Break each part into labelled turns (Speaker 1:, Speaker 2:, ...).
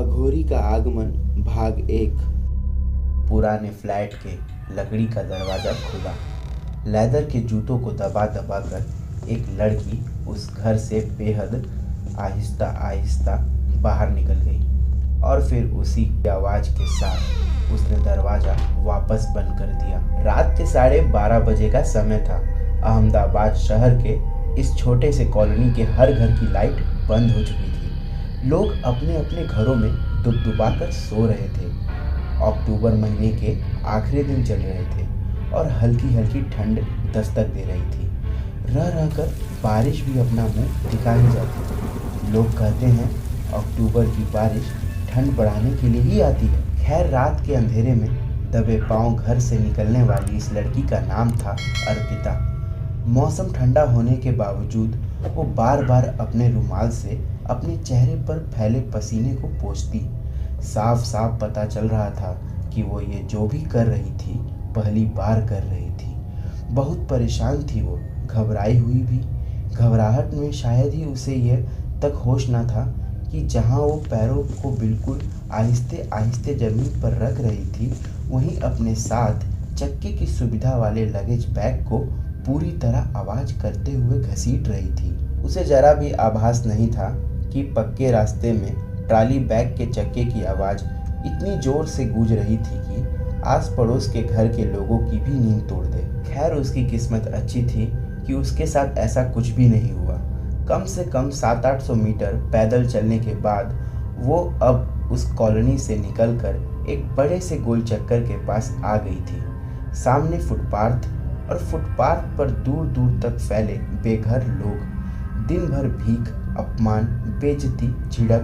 Speaker 1: अघोरी का आगमन भाग 1।
Speaker 2: पुराने फ्लैट के लकड़ी का दरवाज़ा खुला। लेदर के जूतों को दबा दबा कर एक लड़की उस घर से बेहद आहिस्ता आहिस्ता बाहर निकल गई और फिर उसी की आवाज़ के साथ उसने दरवाज़ा वापस बंद कर दिया। रात के 12:30 बजे का समय था। अहमदाबाद शहर के इस छोटे से कॉलोनी के हर घर की लाइट बंद हो चुकी थी। लोग अपने अपने घरों में दुबदुबा कर सो रहे थे। अक्टूबर महीने के आखिरी दिन चल रहे थे और हल्की हल्की ठंड दस्तक दे रही थी। रह रहकर बारिश भी अपना मुंह दिखा ही जाती थी। लोग कहते हैं अक्टूबर की बारिश ठंड बढ़ाने के लिए ही आती है। खैर, रात के अंधेरे में दबे पांव घर से निकलने वाली इस लड़की का नाम था अर्पिता। मौसम ठंडा होने के बावजूद वो बार बार अपने रुमाल से अपने चेहरे पर फैले पसीने को पोंछती। साफ साफ पता चल रहा था कि वो ये जो भी कर रही थी पहली बार कर रही थी। बहुत परेशान थी वो, घबराई हुई भी। घबराहट में शायद ही उसे यह तक होश न था कि जहाँ वो पैरों को बिल्कुल आहिस्ते आहिस्ते ज़मीन पर रख रही थी, वहीं अपने साथ चक्के की सुविधा वाले लगेज बैग को पूरी तरह आवाज़ करते हुए घसीट रही थी। उसे जरा भी आभास नहीं था कि पक्के रास्ते में ट्रॉली बैग के चक्के की आवाज़ इतनी ज़ोर से गूंज रही थी कि आस पड़ोस के घर के लोगों की भी नींद तोड़ दे। खैर, उसकी किस्मत अच्छी थी कि उसके साथ ऐसा कुछ भी नहीं हुआ। कम से कम 700-800 मीटर पैदल चलने के बाद वो अब उस कॉलोनी से निकलकर एक बड़े से गोल चक्कर के पास आ गई थी। सामने फुटपाथ और फुटपाथ पर दूर दूर तक फैले बेघर लोग। दिन भर भीख, अपमान, बेइज्जती, झिड़क,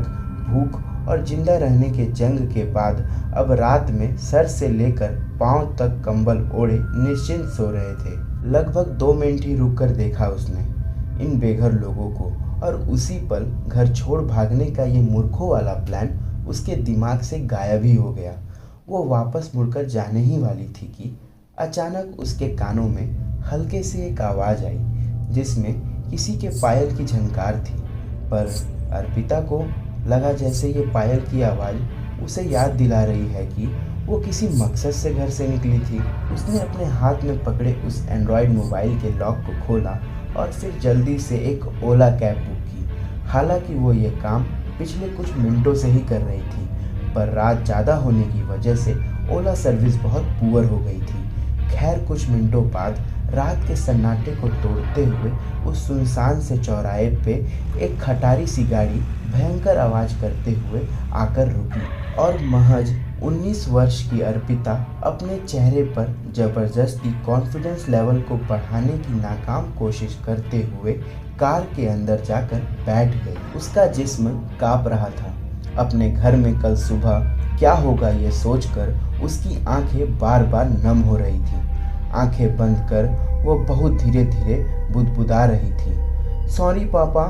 Speaker 2: भूख और जिंदा रहने के जंग के बाद अब रात में सर से लेकर पांव तक कंबल ओढ़े निश्चिंत सो रहे थे। लगभग 2 मिनट ही रुककर देखा उसने इन बेघर लोगों को और उसी पल घर छोड़ भागने का ये मूर्खों वाला प्लान उसके दिमाग से गायब ही हो गया। वो वापस मुड़कर जाने ही वाली थी कि अचानक उसके कानों में हल्के से एक आवाज़ आई जिसमें किसी के पायल की झनकार थी। पर अर्पिता को लगा जैसे ये पायल की आवाज़ उसे याद दिला रही है कि वो किसी मकसद से घर से निकली थी। उसने अपने हाथ में पकड़े उस एंड्रॉयड मोबाइल के लॉक को खोला और फिर जल्दी से एक ओला कैब बुक की। हालांकि वो ये काम पिछले कुछ मिनटों से ही कर रही थी, पर रात ज़्यादा होने की वजह से ओला सर्विस बहुत पुअर हो गई थी। खैर, कुछ मिनटों बाद रात के सन्नाटे को तोड़ते हुए उस सुनसान से चौराहे पे एक खटारी सी गाड़ी भयंकर आवाज़ करते हुए आकर रुकी और महज 19 वर्ष की अर्पिता अपने चेहरे पर जबरदस्ती कॉन्फिडेंस लेवल को बढ़ाने की नाकाम कोशिश करते हुए कार के अंदर जाकर बैठ गई। उसका जिस्म कांप रहा था। अपने घर में कल सुबह क्या होगा ये सोचकर उसकी आंखें बार बार नम हो रही थी। आंखें बंद कर वो बहुत धीरे धीरे बुदबुदा रही थी, सॉरी पापा,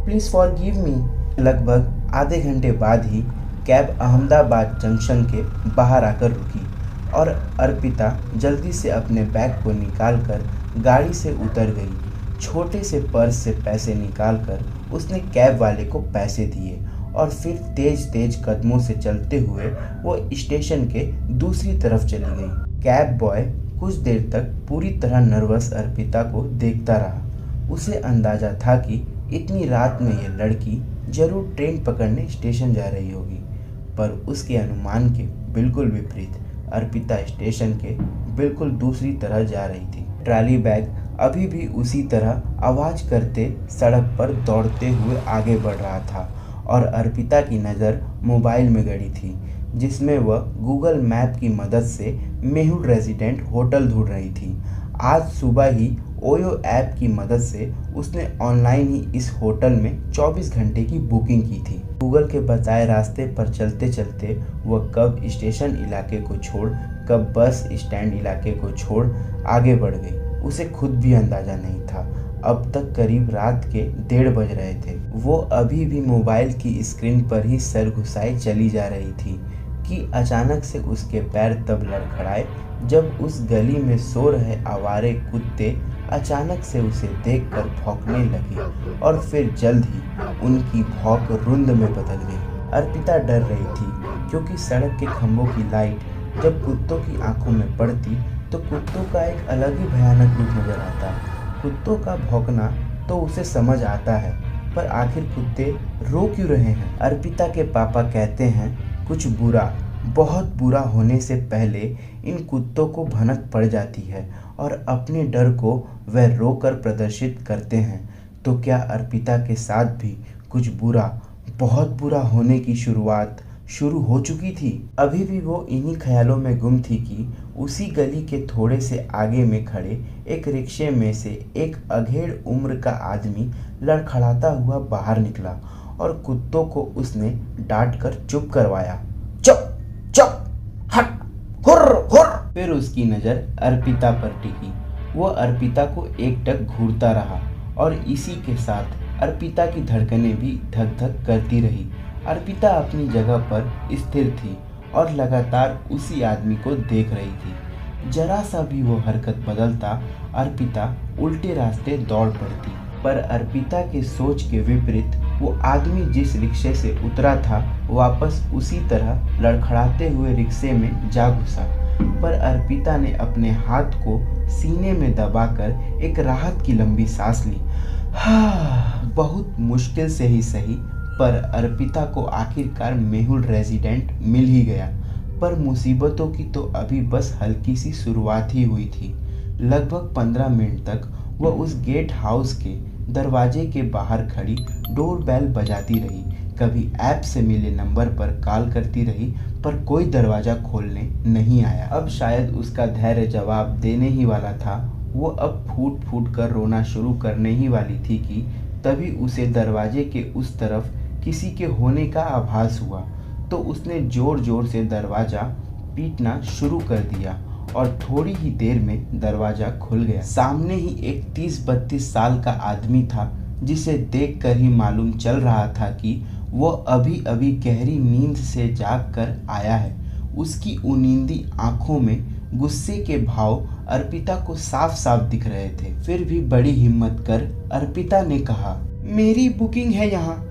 Speaker 2: प्लीज़ फॉरगिव मी। लगभग आधे घंटे बाद ही कैब अहमदाबाद जंक्शन के बाहर आकर रुकी और अर्पिता जल्दी से अपने बैग को निकालकर गाड़ी से उतर गई। छोटे से पर्स से पैसे निकालकर उसने कैब वाले को पैसे दिए और फिर तेज तेज कदमों से चलते हुए वो स्टेशन के दूसरी तरफ चली गई। कैब बॉय कुछ देर तक पूरी तरह नर्वस अर्पिता को देखता रहा। उसे अंदाजा था कि इतनी रात में ये लड़की जरूर ट्रेन पकड़ने स्टेशन जा रही होगी, पर उसके अनुमान के बिल्कुल विपरीत अर्पिता स्टेशन के बिल्कुल दूसरी तरह जा रही थी। ट्रॉली बैग अभी भी उसी तरह आवाज़ करते सड़क पर दौड़ते हुए आगे बढ़ रहा था और अर्पिता की नज़र मोबाइल में गड़ी थी जिसमें वह गूगल मैप की मदद से मेहुल रेजिडेंट होटल ढूंढ रही थी। आज सुबह ही ओयो ऐप की मदद से उसने ऑनलाइन ही इस होटल में 24 घंटे की बुकिंग की थी। गूगल के बताए रास्ते पर चलते चलते वह कब स्टेशन इलाके को छोड़ कब बस स्टैंड इलाके को छोड़ आगे बढ़ गई, उसे खुद भी अंदाज़ा नहीं था। अब तक करीब रात के 1:30 बज रहे थे। वो अभी भी मोबाइल की स्क्रीन पर ही सर घुसाई चली जा रही थी कि अचानक से उसके पैर तब लड़खड़ाए जब उस गली में सो रहे आवारे कुत्ते अचानक से उसे देखकर भौंकने लगे और फिर जल्द ही उनकी भौंक रुंद में बदल गई। अर्पिता डर रही थी, क्योंकि सड़क के खंभों की लाइट जब कुत्तों की आंखों में पड़ती तो कुत्तों का एक अलग ही भयानक रूप नजर आता। कुत्तों का भौंकना तो उसे समझ आता है, पर आखिर कुत्ते रो क्यों रहे हैं? अर्पिता के पापा कहते हैं कुछ बुरा, बहुत बुरा होने से पहले इन कुत्तों को भनक पड़ जाती है और अपने डर को वह रोकर प्रदर्शित करते हैं। तो क्या अर्पिता के साथ भी कुछ बुरा, बहुत बुरा होने की शुरुआत शुरू हो चुकी थी? अभी भी वो इन्हीं ख्यालों में गुम थी कि उसी गली के थोड़े से आगे में खड़े एक रिक्शे में से एक अधेड़ उम्र का आदमी लड़खड़ाता हुआ बाहर निकला और कुत्तों को उसने डांट कर चुप करवाया। चुप चुप, हट, हुर हुर। फिर उसकी नज़र अर्पिता पर टिकी। वो अर्पिता को एकटक घूरता रहा और इसी के साथ अर्पिता की धड़कनें भी धक धक करती रही। अर्पिता अपनी जगह पर स्थिर थी और लगातार उसी आदमी को देख रही थी। जरा सा भी वो हरकत बदलता, अर्पिता उल्टे रास्ते दौड़ पड़ती। पर अर्पिता के सोच के विपरीत वो आदमी जिस रिक्शे से उतरा था वापस उसी तरह लड़खड़ाते हुए रिक्शे में जा घुसा। पर अर्पिता ने अपने हाथ को सीने में दबाकर एक राहत की लंबी सांस ली। बहुत मुश्किल से ही सही, पर अर्पिता को आखिरकार मेहुल रेजिडेंट मिल ही गया। पर मुसीबतों की तो अभी बस हल्की सी शुरुआत ही हुई थी। लगभग 15 मिनट तक वह उस गेट हाउस के दरवाजे के बाहर खड़ी डोर बेल बजाती रही। कभी ऐप से मिले नंबर पर कॉल करती रही, पर कोई दरवाज़ा खोलने नहीं आया। अब शायद उसका धैर्य जवाब देने ही वाला था। वो अब फूट फूट कर रोना शुरू करने ही वाली थी कि तभी उसे दरवाजे के उस तरफ किसी के होने का आभास हुआ। तो उसने ज़ोर ज़ोर से दरवाज़ा पीटना शुरू कर दिया और थोड़ी ही देर में दरवाज़ा खुल गया। सामने ही एक 30-32 साल का आदमी था, जिसे देखकर ही मालूम चल रहा था कि वो अभी अभी गहरी नींद से जाग कर आया है। उसकी उनींदी आंखों में गुस्से के भाव अर्पिता को साफ साफ दिख रहे थे। फिर भी बड़ी हिम्मत कर अर्पिता ने कहा, मेरी बुकिंग है यहाँ,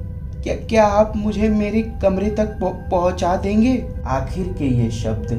Speaker 2: क्या आप मुझे मेरे कमरे तक पहुँचा देंगे? आखिर के ये शब्द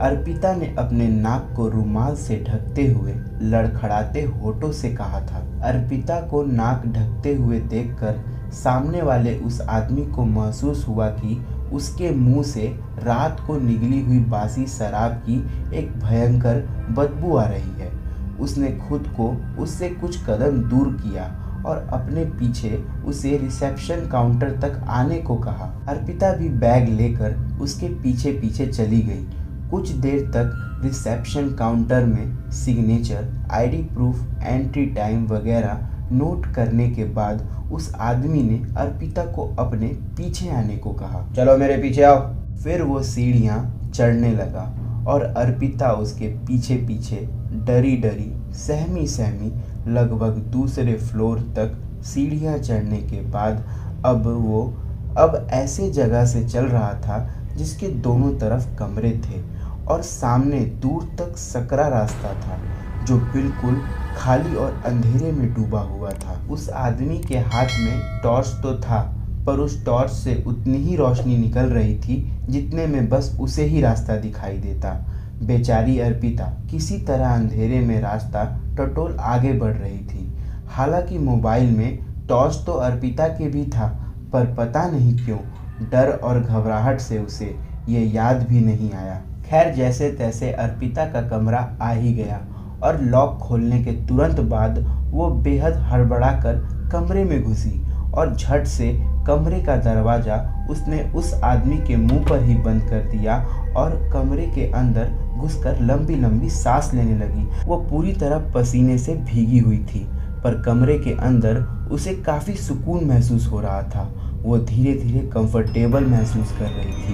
Speaker 2: अर्पिता ने अपने नाक को रुमाल से ढकते हुए लड़खड़ाते होठों से कहा था। अर्पिता को नाक ढकते हुए देखकर सामने वाले उस आदमी को महसूस हुआ कि उसके मुंह से रात को निगली हुई बासी शराब की एक भयंकर बदबू आ रही है। उसने खुद को उससे कुछ कदम दूर किया और अपने पीछे उसे रिसेप्शन काउंटर तक आने को कहा। अर्पिता भी बैग लेकर उसके पीछे पीछे चली गई। कुछ देर तक रिसेप्शन काउंटर में signature, ID proof, entry time वगैरह नोट करने के बाद उस आदमी ने अर्पिता को अपने पीछे आने को कहा। चलो मेरे पीछे आओ। फिर वो सीढ़ियाँ चढ़ने लगा और अर्पिता उसके पीछे पीछे डरी डरी सहमी सहमी लगभग दूसरे फ्लोर तक सीढ़ियाँ चढ़ने के बाद अब ऐसे जगह से चल रहा था जिसके दोनों तरफ कमरे थे और सामने दूर तक सकरा रास्ता था जो बिल्कुल खाली और अंधेरे में डूबा हुआ था। उस आदमी के हाथ में टॉर्च तो था, पर उस टॉर्च से उतनी ही रोशनी निकल रही थी जितने में बस उसे ही रास्ता दिखाई देता। बेचारी अर्पिता किसी तरह अंधेरे में रास्ता टटोल आगे बढ़ रही थी। हालांकि मोबाइल में टॉर्च तो अर्पिता के भी था, पर पता नहीं क्यों डर और घबराहट से उसे ये याद भी नहीं आया। खैर, जैसे तैसे अर्पिता का कमरा आ ही गया और लॉक खोलने के तुरंत बाद वो बेहद हड़बड़ा कर कमरे में घुसी और झट से कमरे का दरवाज़ा उसने उस आदमी के मुंह पर ही बंद कर दिया और कमरे के अंदर घुसकर लंबी लंबी सांस लेने लगी। वो पूरी तरह पसीने से भीगी हुई थी, पर कमरे के अंदर उसे काफ़ी सुकून महसूस हो रहा था। वो धीरे धीरे कंफर्टेबल महसूस कर रही थी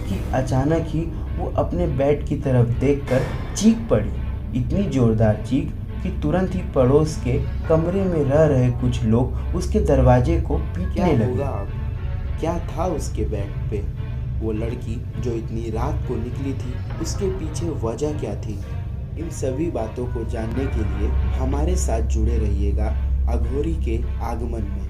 Speaker 2: कि अचानक ही वो अपने बेड की तरफ देखकर चीख पड़ी। इतनी जोरदार चीख कि तुरंत ही पड़ोस के कमरे में रह रहे कुछ लोग उसके दरवाजे को पीटने लगे।
Speaker 1: क्या था उसके बेड पे? वो लड़की जो इतनी रात को निकली थी, उसके पीछे वजह क्या थी? इन सभी बातों को जानने के लिए हमारे साथ जुड़े रहिएगा अघोरी के आगमन में।